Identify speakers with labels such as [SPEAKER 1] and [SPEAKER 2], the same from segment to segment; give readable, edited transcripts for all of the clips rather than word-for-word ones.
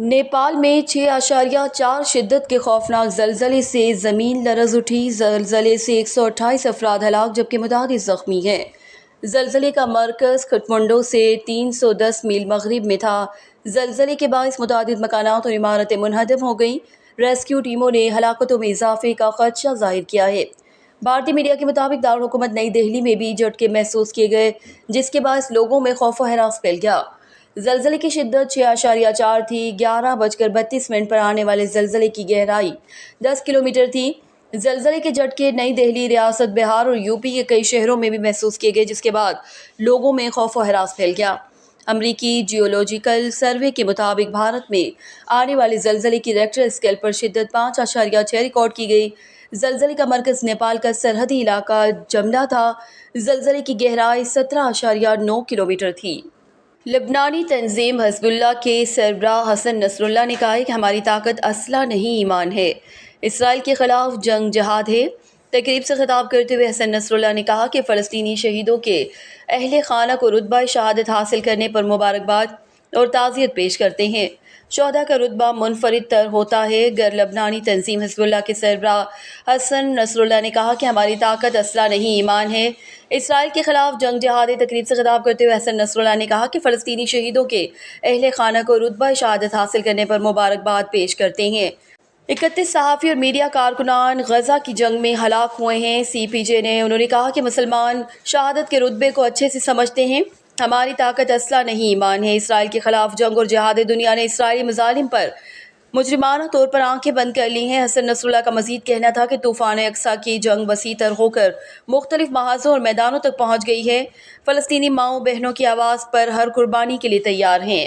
[SPEAKER 1] नेपाल में 6.4 शिद्दत के खौफनाक जलजले से ज़मीन लरज़ उठी। जलजले से 128 अफराद हलाक जबकि मुतादिद ज़ख्मी हैं। जलजले का मरकज़ काठमांडू से 310 मील मगरिब में था। जलजले के बाइस मुतादिद मकानात और इमारतें मुनहदम हो गईं। रेस्क्यू टीमों ने हलाकतों में इजाफे का खदशा ज़ाहिर किया है। भारतीय मीडिया के मुताबिक दारुल हुकूमत नई दिल्ली में भी झटके महसूस किए गए, जिसके बायस लोगों में खौफ व हरास फैल गया। जलजले की शिद्दत 6.4 थी। 11:32 पर आने वाले जलजले की गहराई 10 किलोमीटर थी। जलजले के झटके नई दिल्ली, रियासत बिहार और यूपी के कई शहरों में भी महसूस किए गए, जिसके बाद लोगों में खौफ व हरास फैल गया। अमरीकी जियोलॉजिकल सर्वे के मुताबिक भारत में आने वाले जलजले की रेक्टर स्केल पर शिद्दत 5.6 रिकॉर्ड की गई। जलजले का मरकज नेपाल का सरहदी इलाका जमला था। जलजले की गहराई 17.9 किलोमीटर थी। लबनानी तंजीम हिज़्बुल्लाह के सरबराह हसन नसरुल्लाह ने कहा है कि हमारी ताकत असला नहीं, ईमान है। इसराइल के खिलाफ जंग जहाद है। तकरीब से खिताब करते हुए हसन नसरुल्लाह ने कहा कि फ़लस्तीनी शहीदों के अहले खाना को रुतबा शहादत हासिल करने पर मुबारकबाद और ताज़ियत पेश करते हैं। शोहदा का रुतबा मुनफरिद तर होता है। गर लबनानी तंजीम हिज़्बुल्लाह के सरबराह हसन नसरुल्लाह ने कहा कि हमारी ताकत असला नहीं, ईमान है। इसराइल के खिलाफ जंग जहाद तकरीब से खिताब करते हुए हसन नसरुल्लाह ने कहा कि फ़लस्तीनी शहीदों के अहले खाना को रुतबा शहादत हासिल करने पर मुबारकबाद पेश करते हैं। 31 सहाफ़ी और मीडिया कारकुनान गजा की जंग में हलाक हुए हैं। CPJ ने उन्होंने कहा कि मुसलमान शहादत के रुतबे को अच्छे से समझते हैं। हमारी ताकत असला नहीं, ईमान है। इसराइल के खिलाफ जंग और जिहाद दुनिया ने इसराइली मज़ालिम पर मुजरिमाना तौर पर आंखें बंद कर ली हैं। हसन नसरुल्लाह का मजीद कहना था कि तूफ़ान अक्सा की जंग वसी तर होकर मुख्तलिफ महाजों और मैदानों तक पहुँच गई है। फ़लस्तीनी माओ बहनों की आवाज़ पर हर कुर्बानी के लिए तैयार हैं।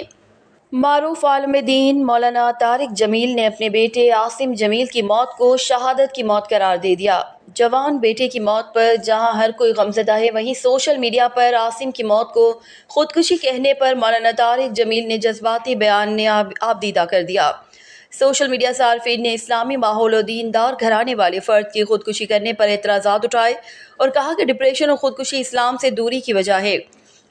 [SPEAKER 1] मारूफ आलिम दीन मौलाना तारिक जमील ने अपने बेटे आसिम जमील की मौत को शहादत की मौत करार दे दिया। जवान बेटे की मौत पर जहां हर कोई गमज़दा है, वहीं सोशल मीडिया पर आसिम की मौत को खुदकुशी कहने पर मौलाना तारिक जमील ने जज्बाती बयान ने आबदीदा कर दिया। सोशल मीडिया सार्फिन ने इस्लामी माहौल और दीनदार घराने वाले फ़र्द की खुदकुशी करने पर एतराज़ात उठाए और कहा कि डिप्रेशन और खुदकुशी इस्लाम से दूरी की वजह है।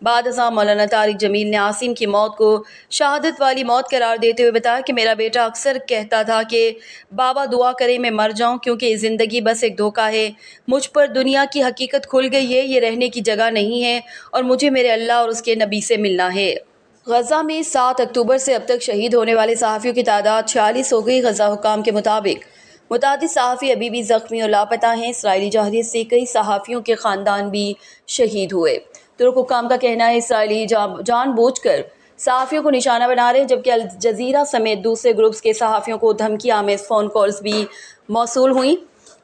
[SPEAKER 1] बाद अज़ां मौलाना तारिक जमील ने आसिम की मौत को शहादत वाली मौत करार देते हुए बताया कि मेरा बेटा अक्सर कहता था कि बाबा दुआ करे मैं मर जाऊं, क्योंकि ज़िंदगी बस एक धोखा है। मुझ पर दुनिया की हकीकत खुल गई है, ये रहने की जगह नहीं है और मुझे मेरे अल्लाह और उसके नबी से मिलना है। गजा में 7 अक्टूबर से अब तक शहीद होने वाले सहाफ़ियों की तादाद 46 हो गई। गजा हुकाम के मुताबिक मुतादिद सहाफ़ी अभी भी ज़ख्मी और लापता हैं। इसराइली जहादियत से कई सहाफ़ियों के ख़ानदान भी शहीद हुए। तुर्क हुकाम का कहना है इसराइली जानबूझकर सहाफ़ियों को निशाना बना रहे हैं, जबकि अल जज़ीरा समेत दूसरे ग्रुप्स के सहाफ़ियों को धमकी आमेज़ फ़ोन कॉल्स भी मौसूल हुई।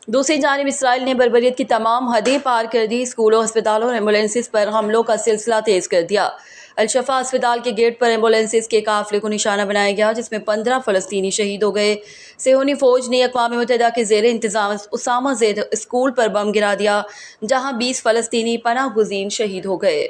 [SPEAKER 1] दूसरी जानिब इसराइल ने बर्बरियत की तमाम हदें पार कर दी। स्कूलों, अस्पतालों और एम्बुलेंसेस पर हमलों का सिलसिला तेज़ कर दिया। अल-शफ़ा अस्पताल के गेट पर एम्बुलेंसेस के काफ़िले को निशाना बनाया गया, जिसमें 15 फ़लस्तीनी शहीद हो गए। सेहूनी फ़ौज ने अक़वाम मुत्तहिदा के ज़ेर इंतज़ाम उसामा ज़ेड स्कूल पर बम गिरा दिया, जहाँ 20 फ़लस्तीनी पनाह गुज़ीन शहीद हो गए।